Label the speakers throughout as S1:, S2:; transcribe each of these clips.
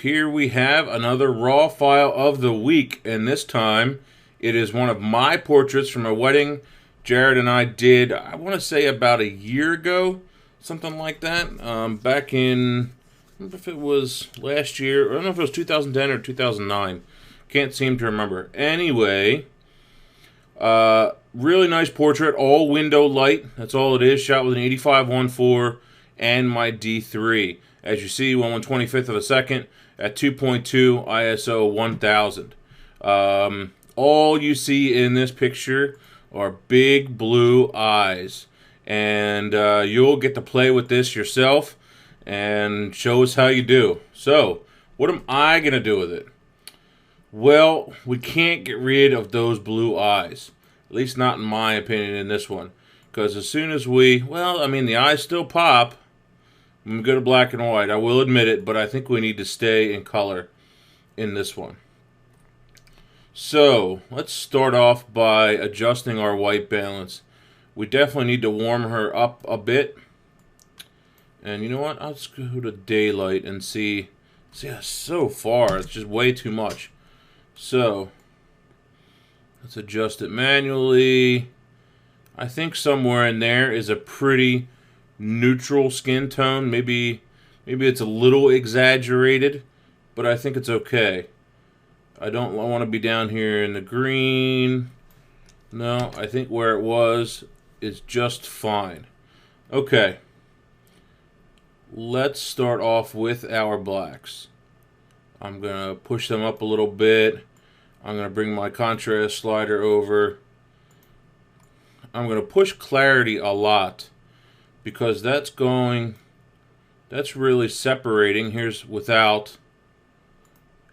S1: here we have another raw file of the week, and this time it is one of my portraits from a wedding Jared and I did, I want to say about a year ago, something like that, back in, I don't know if it was last year, or I don't know if it was 2010 or 2009, can't seem to remember. Anyway, really nice portrait, all window light, that's all it is, shot with an 85-1.4 and my D3. As you see, 1/125th of a second at 2.2 ISO 1000. All you see in this picture are big blue eyes. And you'll get to play with this yourself and show us how you do. So, what am I going to do with it? Well, we can't get rid of those blue eyes. At least not in my opinion in this one. Because as soon as we, well, I mean, the eyes still pop. I'm going to go to black and white, I will admit it, but I think we need to stay in color in this one. So, let's start off by adjusting our white balance. We definitely need to warm her up a bit. And you know what? I'll just go to daylight and see. See, so far, it's just way too much. So, let's adjust it manually. I think somewhere in there is a pretty neutral skin tone. Maybe it's a little exaggerated, but I think it's okay. I want to be down here in the green. No, I think where it was is just fine. Okay. Let's start off with our blacks. I'm going to push them up a little bit. I'm going to bring my contrast slider over. I'm going to push clarity a lot, because that's really separating. Here's without,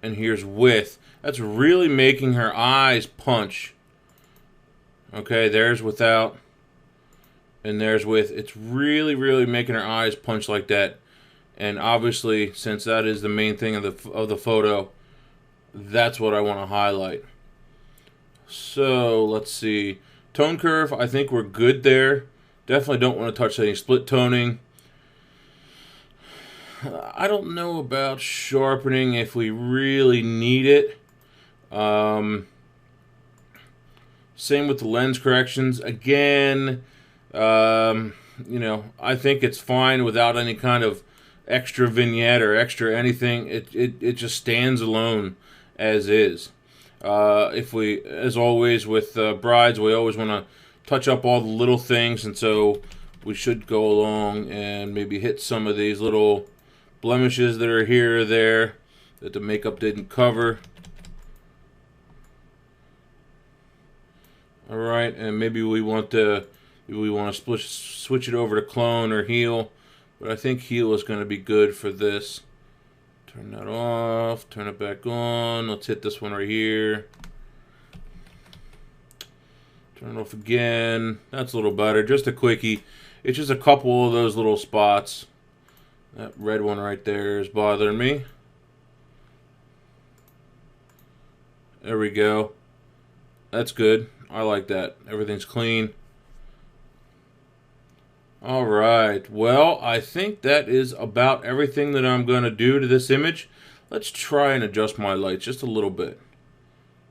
S1: and here's with. That's really making her eyes punch. Okay, there's without, and there's with. It's really, really making her eyes punch like that. And obviously, since that is the main thing of the photo, that's what I want to highlight. So, let's see. Tone curve, I think we're good there. Definitely don't want to touch any split toning. I don't know about sharpening if we really need it. Same with the lens corrections. Again, you know, I think it's fine without any kind of extra vignette or extra anything. It just stands alone as is. If we, as always with brides, we always want to touch up all the little things, and so we should go along and maybe hit some of these little blemishes that are here or there that the makeup didn't cover. Alright, and maybe we want to switch it over to clone or heal, but I think heal is going to be good for this. Turn that off, turn it back on. Let's hit this one right here. Turn it off again. That's a little better. Just a quickie. It's just a couple of those little spots. That red one right there is bothering me. There we go. That's good. I like that. Everything's clean. Alright. Well, I think that is about everything that I'm going to do to this image. Let's try and adjust my lights just a little bit.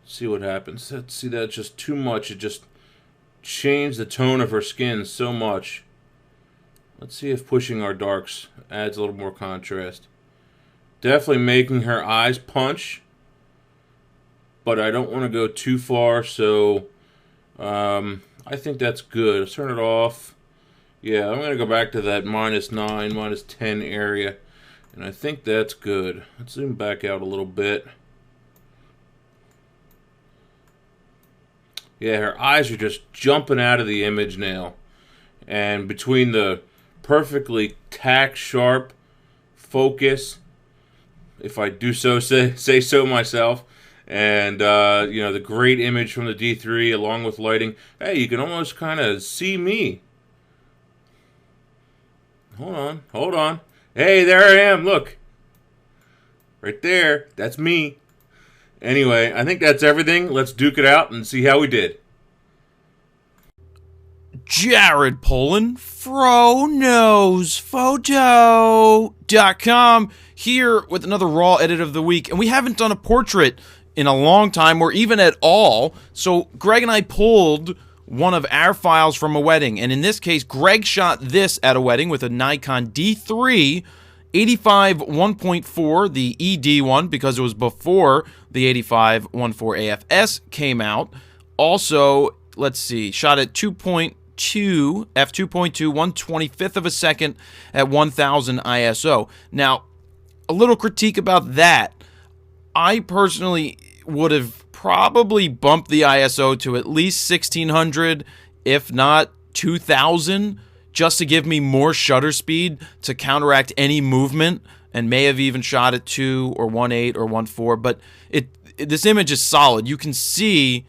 S1: See what happens. Let's see, that's just too much. It just changed the tone of her skin so much. Let's see if pushing our darks adds a little more contrast. Definitely making her eyes punch, but I don't want to go too far, so I think that's good. Let's turn it off. Yeah, I'm going to go back to that -9, -10 area, and I think that's good. Let's zoom back out a little bit. Yeah, her eyes are just jumping out of the image now. And between the perfectly tack sharp focus, if I do so say so myself, and you know, the great image from the D3 along with lighting, hey, you can almost kind of see me. Hold on. Hey, there I am, look. Right there, that's me. Anyway, I think that's everything. Let's duke it out and see how we did.
S2: Jared Polin, FroKnowsPhoto.com, here with another raw edit of the week. And we haven't done a portrait in a long time, or even at all. So Greg and I pulled one of our files from a wedding. And in this case, Greg shot this at a wedding with a Nikon D3 85 1.4, the ED one, because it was before the 85 1.4 AFS came out. Also, let's see, shot at 2.2, f2.2, 1/25th of a second at 1000 ISO. Now, a little critique about that. I personally would have probably bumped the ISO to at least 1600, if not 2000, just to give me more shutter speed to counteract any movement, and may have even shot at 2 or 1.8 or 1.4. But this image is solid. You can see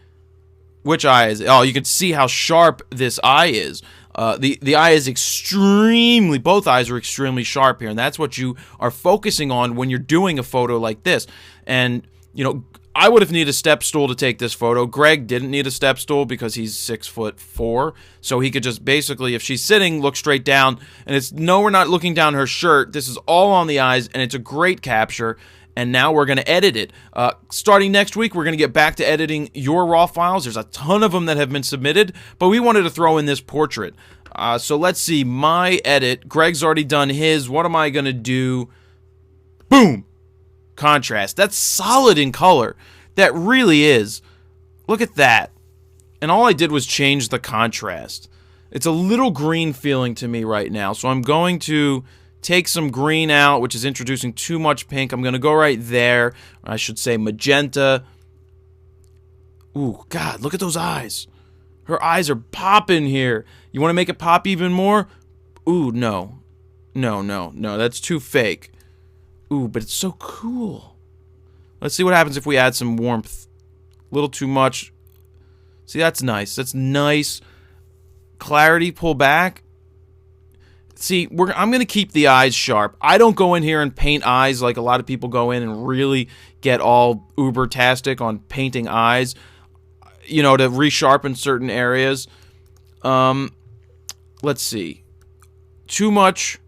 S2: which eye is. Oh, you can see how sharp this eye is. The eye is extremely, both eyes are extremely sharp here, and that's what you are focusing on when you're doing a photo like this. And, you know, I would have needed a step stool to take this photo. Greg didn't need a step stool because he's 6'4", so he could just basically, if she's sitting, look straight down. And it's, no, we're not looking down her shirt. This is all on the eyes, and it's a great capture. And now we're going to edit it. Starting next week, we're going to get back to editing your raw files. There's a ton of them that have been submitted, but we wanted to throw in this portrait. So let's see, my edit. Greg's already done his. What am I going to do? Boom! Contrast. That's solid in color. That really is. Look at that. And all I did was change the contrast. It's a little green feeling to me right now, so I'm going to take some green out, which is introducing too much pink. I'm going to go right there. I should say magenta. Ooh, God, look at those eyes. Her eyes are popping here. You want to make it pop even more? Ooh, no. No, that's too fake. Ooh, but it's so cool. Let's see what happens if we add some warmth. A little too much. See, that's nice. That's nice. Clarity, pull back. See, I'm going to keep the eyes sharp. I don't go in here and paint eyes like a lot of people go in and really get all uber-tastic on painting eyes, you know, to resharpen certain areas. Let's see. Too much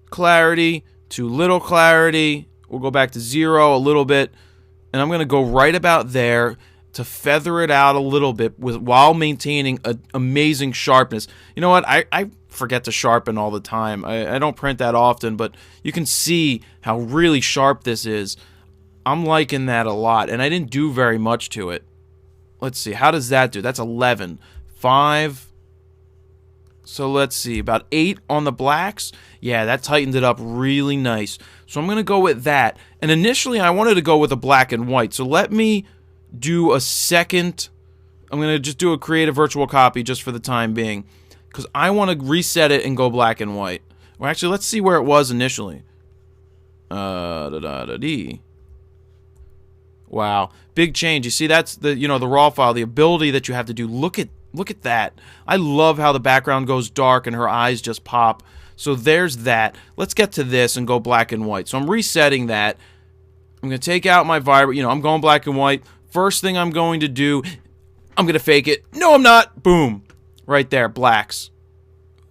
S2: clarity, too little clarity. We'll go back to 0 a little bit, and I'm going to go right about there to feather it out a little bit while maintaining an amazing sharpness. You know what? I forget to sharpen all the time. I don't print that often, but you can see how really sharp this is. I'm liking that a lot, and I didn't do very much to it. Let's see. How does that do? That's 11. 5. So let's see. About 8 on the blacks. Yeah, that tightened it up really nice. So I'm going to go with that. And initially, I wanted to go with a black and white. So let me do a second. I'm going to just do a creative virtual copy just for the time being, because I want to reset it and go black and white. Well, actually, let's see where it was initially. Wow, big change. You see, that's the, you know, the raw file, the ability that you have to do. Look at that. I love how the background goes dark and her eyes just pop. So there's that. Let's get to this and go black and white. So I'm resetting that. I'm going to take out my vibrant. You know, I'm going black and white. First thing I'm going to do, I'm going to fake it. No, I'm not. Boom. Right there, blacks.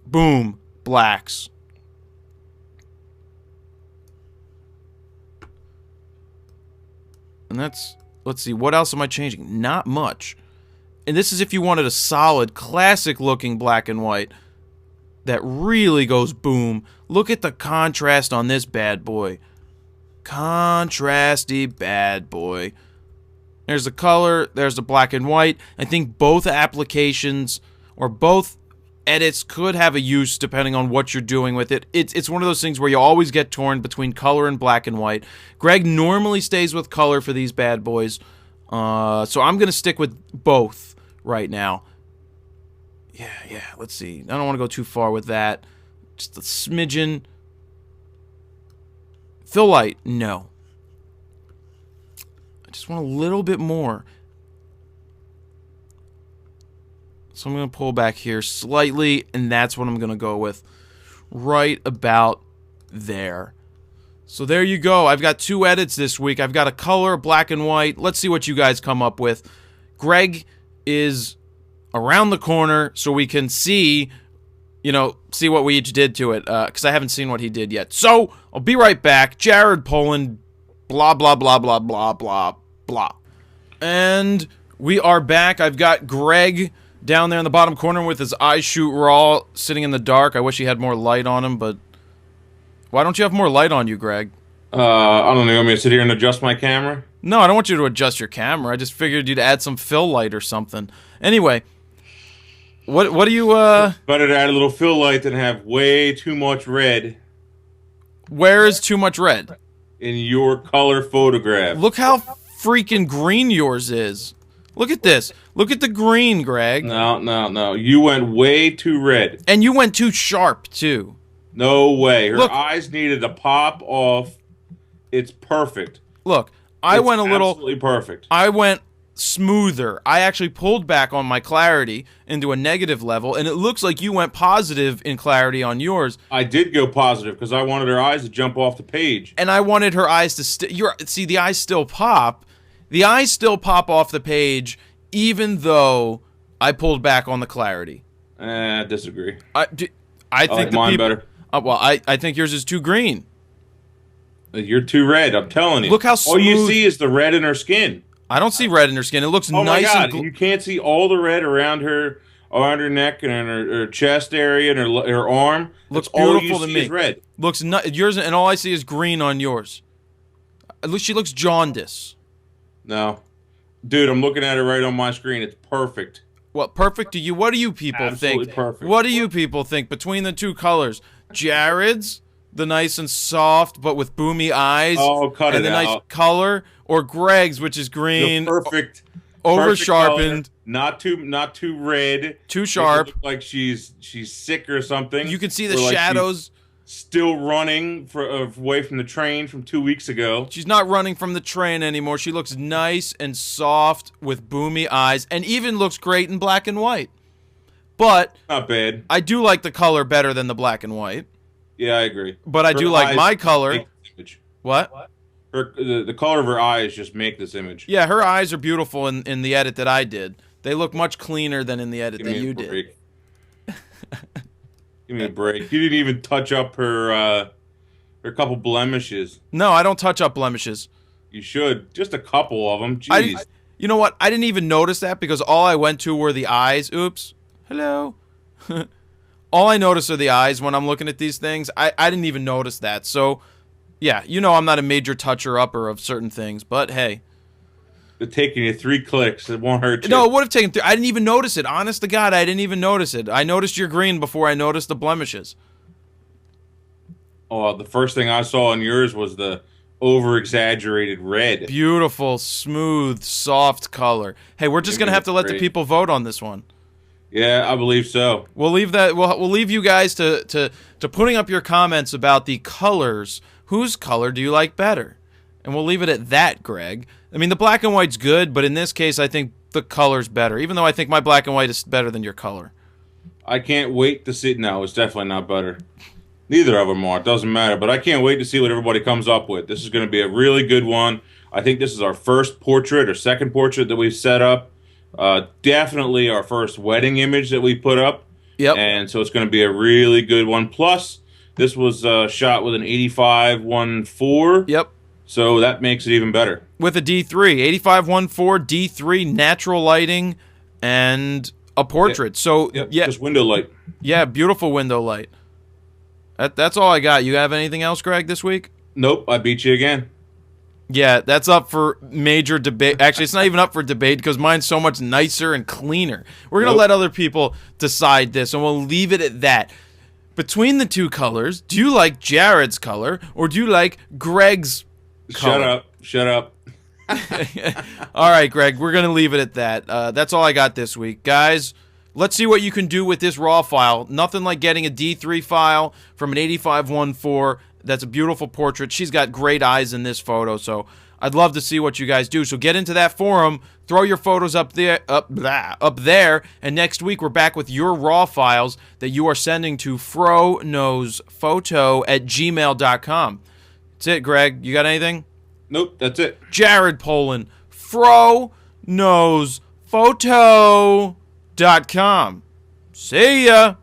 S2: Boom, blacks. And that's, let's see, what else am I changing? Not much. And this is if you wanted a solid, classic-looking black and white that really goes boom. Look at the contrast on this bad boy. Contrasty bad boy. There's the color, there's the black and white. I think both applications or both edits could have a use depending on what you're doing with it. It's one of those things where you always get torn between color and black and white. Greg normally stays with color for these bad boys. So I'm going to stick with both right now. Yeah, let's see. I don't want to go too far with that. Just a smidgen. Fill light, no. I just want a little bit more. So I'm going to pull back here slightly, and that's what I'm going to go with. Right about there. So there you go. I've got 2 edits this week. I've got a color, black and white. Let's see what you guys come up with. Greg is around the corner so we can see see what we each did to it, because I haven't seen what he did yet. So, I'll be right back. Jared Poland, blah, blah, blah, blah, blah, blah, blah. And we are back. I've got Greg down there in the bottom corner with his eyes shoot raw, sitting in the dark. I wish he had more light on him, but why don't you have more light on you, Greg?
S1: I don't know. You want me to sit here and adjust my camera?
S2: No, I don't want you to adjust your camera. I just figured you'd add some fill light or something. Anyway, what do you,
S1: Better to add a little fill light than have way too much red
S2: Where is too much red?
S1: in your color photograph.
S2: Look how freaking green yours is. Look at this. Look at the green, Greg.
S1: No. You went way too red.
S2: And you went too sharp, too.
S1: No way. Her
S2: Look.
S1: eyes needed to pop off. It's perfect.
S2: Look, I
S1: It's
S2: went a little...
S1: absolutely perfect.
S2: I went smoother. I actually pulled back on my clarity into a negative level, and it looks like you went positive in clarity on yours.
S1: I did go positive because I wanted her eyes to jump off the page.
S2: And I wanted her eyes to see, the eyes still pop. The eyes still pop off the page, even though I pulled back on the clarity.
S1: Disagree.
S2: I think
S1: like mine better.
S2: Well, I think yours is too green.
S1: You're too red, I'm telling you.
S2: Look how
S1: All you
S2: smooth-
S1: see is the red in her skin.
S2: I don't see red in her skin. It looks
S1: Oh
S2: nice.
S1: my God, you can't see all the red around her neck and her chest area and her arm.
S2: Looks
S1: That's all
S2: beautiful
S1: you
S2: to
S1: see
S2: me.
S1: is red.
S2: Looks yours, and all I see is green on yours. She looks jaundice.
S1: No. Dude, I'm looking at it right on my screen. It's perfect.
S2: What, perfect to you? What do you people
S1: Absolutely
S2: think?
S1: perfect.
S2: What do you people think between the two colors? Jared's, the nice and soft but with boomy eyes,
S1: Oh, cut
S2: and
S1: it
S2: the nice
S1: out.
S2: color, or Greg's, which is
S1: The
S2: green,
S1: perfect.
S2: over
S1: perfect
S2: sharpened,
S1: color, not too red.
S2: too
S1: Make her
S2: sharp.
S1: look like she's sick or something.
S2: You can see the
S1: Or like she's
S2: shadows.
S1: Still running away from the train from 2 weeks ago.
S2: She's not running from the train anymore. She looks nice and soft with boomy eyes, and even looks great in black and white. But
S1: Not bad.
S2: I do like the color better than the black and white.
S1: Yeah, I agree.
S2: But I
S1: Her
S2: do like
S1: eyes
S2: my color.
S1: make this image.
S2: What?
S1: The color of her eyes just make this image.
S2: Yeah, her eyes are beautiful in the edit that I did. They look much cleaner than in the edit
S1: Give
S2: that
S1: me
S2: you
S1: a
S2: did.
S1: break. Give me a break. You didn't even touch up her couple blemishes.
S2: No, I don't touch up blemishes.
S1: You should. Just a couple of them. Jeez.
S2: You know what? I didn't even notice that because all I went to were the eyes. Oops. Hello. All I notice are the eyes when I'm looking at these things. I didn't even notice that. So, yeah, I'm not a major toucher-upper of certain things, but hey.
S1: It's taking you 3 clicks. It won't hurt you.
S2: No, it would have taken 3. I didn't even notice it. Honest to God, I didn't even notice it. I noticed your green before I noticed the blemishes.
S1: Oh, the first thing I saw on yours was the over-exaggerated red.
S2: Beautiful, smooth, soft color. Hey, we're just going to have to let the people vote on this one.
S1: Yeah, I believe so.
S2: We'll leave that. We'll leave you guys to putting up your comments about the colors. Whose color do you like better? And we'll leave it at that, Greg. I mean, the black and white's good, but in this case, I think the color's better. Even though I think my black and white is better than your color.
S1: I can't wait to see. No, it's definitely not better. Neither of them are. It doesn't matter. But I can't wait to see what everybody comes up with. This is going to be a really good one. I think this is our first portrait or second portrait that we've set up. Definitely our first wedding image that we put up.
S2: Yep.
S1: And so it's going to be a really good one. Plus, this was shot with an 85-1.4.
S2: Yep.
S1: So that makes it even better.
S2: With a D3, 85-1.4 D3, natural lighting, and a portrait. So
S1: Yep,
S2: yeah,
S1: just window light.
S2: yeah, beautiful window light. That's all I got. You have anything else, Greg, this week?
S1: Nope, I beat you again.
S2: Yeah, that's up for major debate. Actually, it's not even up for debate because mine's so much nicer and cleaner. We're going to let other people decide this, and we'll leave it at that. Between the two colors, do you like Jared's color or do you like Greg's color?
S1: Shut up.
S2: All right, Greg, we're going to leave it at that. That's all I got this week. Guys, let's see what you can do with this RAW file. Nothing like getting a D3 file from an 85-1.4. That's a beautiful portrait. She's got great eyes in this photo, so I'd love to see what you guys do. So get into that forum, throw your photos up there, and next week we're back with your RAW files that you are sending to froknowsphoto@gmail.com. That's it, Greg. You got anything?
S1: Nope, that's it.
S2: Jared Poland, froknowsphoto.com. See ya.